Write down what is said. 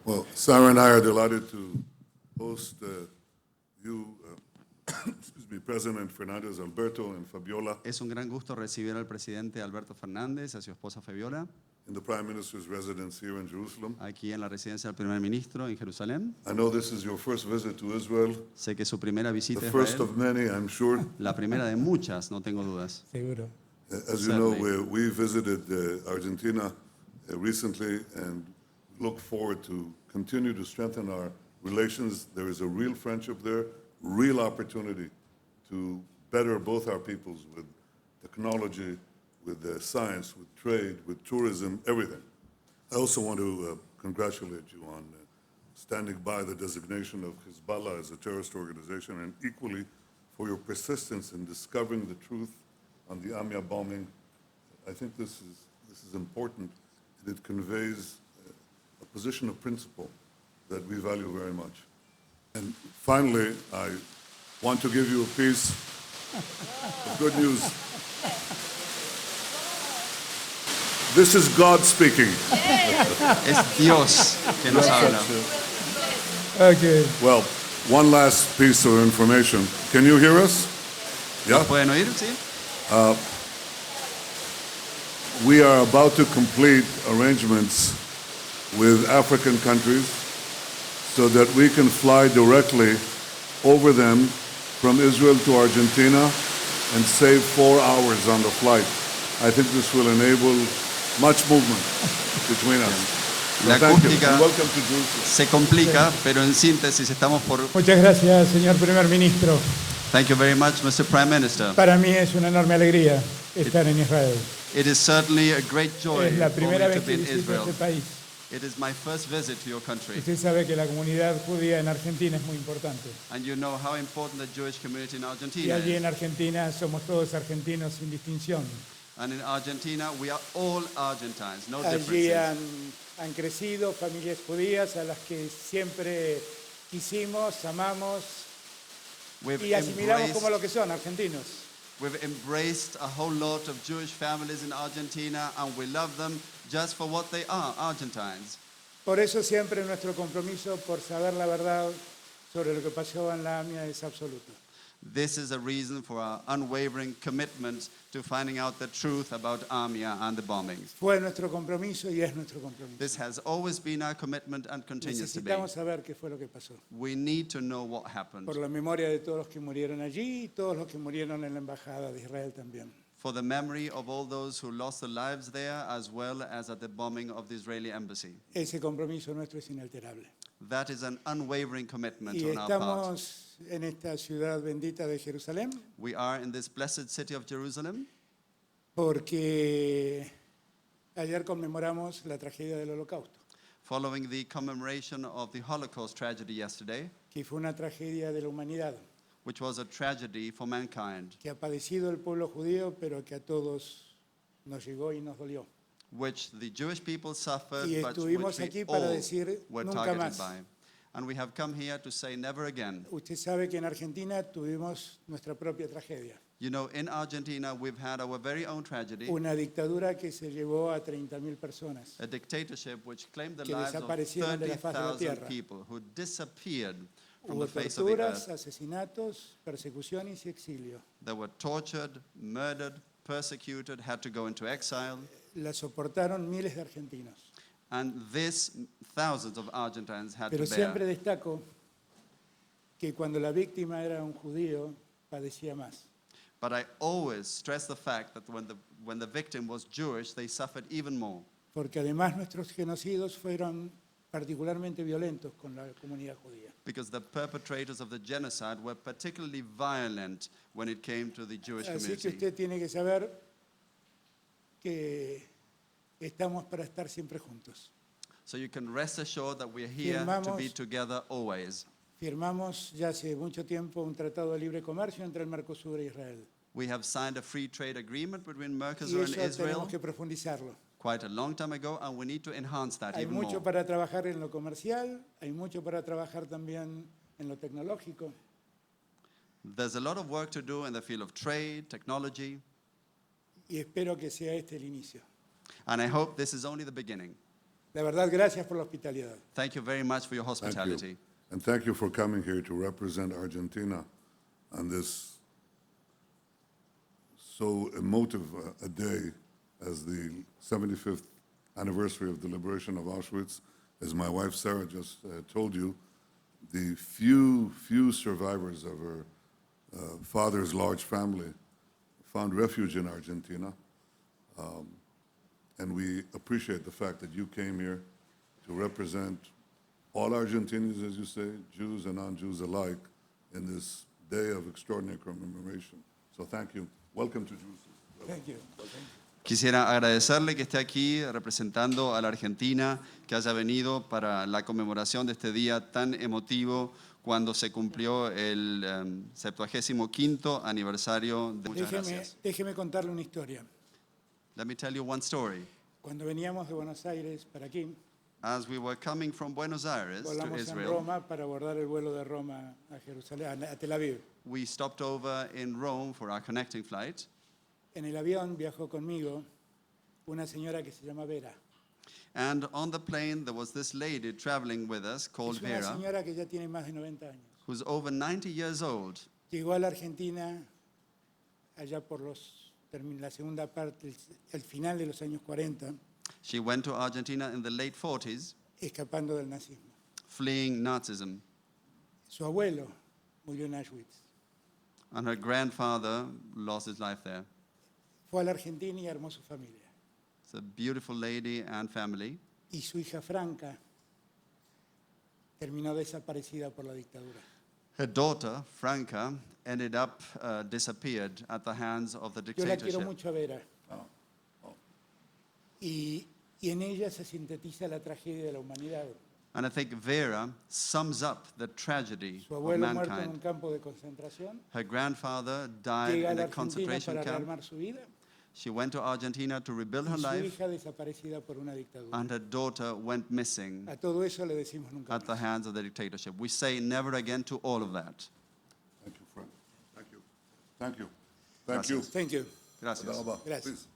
Well, Sarah and I are delighted to host you, President Fernandez, Alberto, and Fabiola Es un gran gusto recibir al presidente Alberto Fernández, a su esposa Fabiola, in the Prime Minister's residence here in Jerusalem. aquí en la residencia del primer ministro en Jerusalén. I know this is your first visit to Israel, Sé que es su primera visita the a first Israel, of many, I'm sure. la primera de muchas, no tengo dudas. Seguro. As you know, Certainly. we visited Argentina recently and look forward to continue to strengthen our relations. There is a real friendship there, real opportunity to better both our peoples with technology, with science, with trade, with tourism, everything. I also want to congratulate you on standing by the designation of Hezbollah as a terrorist organization, and equally for your persistence in discovering the truth on the Amia bombing. I think this is important, and it conveys a position of principle that we value very much. And finally, I want to give you a piece of good news. This is God speaking. Es Dios que nos habla. Okay. Well, one last piece of information. Can you hear us? Yeah? ¿Nos pueden oír? Sí. We are about to complete arrangements with African countries so that we can fly directly over them from Israel to Argentina and save 4 hours on the flight. I think this will enable much movement between us. So La thank you, acústica and welcome to Jerusalem. se complica, pero en síntesis estamos por... Muchas gracias, señor primer ministro. Thank you very much, Mr. Prime Minister. Para mí es una enorme alegría estar en Israel. It is certainly a great joy Es la for me primera to vez be que in visito Israel. este país. It is my first visit to your country. Usted sabe que la comunidad judía en Argentina es muy importante. And you know how important the Jewish community in Y Argentina allí is. en Argentina somos todos argentinos sin distinción. And in Argentina, we are all Argentines, no Allí differences. han crecido familias judías a las que siempre quisimos, amamos We've y asimilamos como embraced, lo que son, argentinos. we've embraced a whole lot of Jewish families in Argentina, and we love them just for what they are, Argentines. Por eso siempre nuestro compromiso por saber la verdad sobre lo que pasó en la AMIA es absoluto. This is a reason for our unwavering commitment to finding out the truth about Amia and the bombings. Fue nuestro compromiso y es nuestro compromiso. This has always been our commitment and continues to be. Necesitamos saber qué fue lo que pasó. We need to know what happened Por la memoria de todos los que murieron allí y todos los que murieron en la embajada de Israel también. for the memory of all those who lost their lives there, as well as at the bombing of the Israeli embassy. Ese compromiso nuestro es inalterable. That is an unwavering commitment Y on our part. estamos en esta ciudad bendita de Jerusalén We are in this blessed city of Jerusalem porque ayer conmemoramos la tragedia del Holocausto, following the commemoration of the Holocaust tragedy yesterday, que fue una tragedia de la humanidad, which was a tragedy for mankind, que ha padecido el pueblo judío, pero que a todos nos llegó y nos dolió. which the Jewish people suffered, Y but estuvimos which aquí we para all decir, were "Nunca targeted más". by. And we have come here to say never again. Usted sabe que en Argentina tuvimos nuestra propia tragedia, You know, in Argentina, we've had our very own tragedy, una dictadura que se llevó a 30.000 personas, a dictatorship which claimed the que lives of desaparecieron de la faz de la 30,000 tierra. people who disappeared from Hubo the face of the torturas, earth. asesinatos, persecuciones y exilio. They were tortured, murdered, persecuted, had to go into exile. La soportaron miles de argentinos. And this, thousands of Argentines had Pero to bear. siempre destaco que cuando la víctima era un judío, padecía más. But I always stress the fact that when the victim was Jewish, they suffered even more. Porque además nuestros genocidios fueron particularmente violentos con la comunidad judía. Because the perpetrators of the genocide were particularly violent when it came to the Jewish Así que community. usted tiene que saber que estamos para estar siempre juntos. So you can rest assured that we're here to be Firmamos- together always. Firmamos ya hace mucho tiempo un tratado de libre comercio entre el Mercosur e Israel. We have signed a free trade agreement between Y Mercosur and eso Israel tenemos que profundizarlo. quite a long time ago, and we need to enhance that Hay even mucho more. para trabajar en lo comercial, hay mucho para trabajar también en lo tecnológico. There's a lot of work to do in the field of trade, technology, Y espero que sea este el inicio. and I hope this is only the beginning. La verdad, gracias por la hospitalidad. Thank you very much for your Thank hospitality. you. And thank you for coming here to represent Argentina on this so emotive a day as the 75th anniversary of the liberation of Auschwitz. As my wife Sarah just told you, the few survivors of her father's large family found refuge in Argentina. And we appreciate the fact that you came here to represent all Argentinians, as you say, Jews and non-Jews alike, in this day of extraordinary commemoration. So thank you. Welcome to Jerusalem. Thank you. Quisiera agradecerle que esté aquí representando a la Argentina, que haya venido para la conmemoración de este día tan emotivo cuando se cumplió el 75º aniversario de... Muchas gracias. Déjeme contarle una historia. Let me tell you one story. Cuando veníamos de Buenos Aires para aquí, As we were coming from Buenos Aires to volamos en Israel, Roma para abordar el vuelo de Roma a Jerusalén, a Tel Aviv. we stopped over in Rome for our connecting flight. En el avión viajó conmigo una señora que se llama Vera. And on the plane, there was this lady traveling with us called Es una Vera, señora que ya tiene más de 90 años. who's over 90 years old. Llegó a la Argentina allá por la segunda parte, el final de los años 40, She went to Argentina in the late 40s, escapando del nazismo. fleeing Nazism. Su abuelo murió en Auschwitz. And her grandfather lost his life there. Fue a la Argentina y armó su familia. It's a beautiful lady and family. Y su hija Franca terminó desaparecida por la dictadura. Her daughter, Franca, ended up disappeared at the hands of the Yo la quiero dictatorship. mucho a Vera. Y en ella se sintetiza la tragedia de la humanidad. And I think Vera sums up the tragedy Su of abuelo muerto en un mankind. campo de concentración, Her grandfather died llega a in la a Argentina concentration para camp. rearmar su vida, She went to Argentina to rebuild her y su life, hija desaparecida por una dictadura. and her daughter went missing A todo eso le decimos nunca at the más. hands of the dictatorship. We say never again to all of that. Thank you, friend. Thank you. Thank you. Thank you. Gracias. Thank you. Gracias. תודה רבה. Gracias. Please.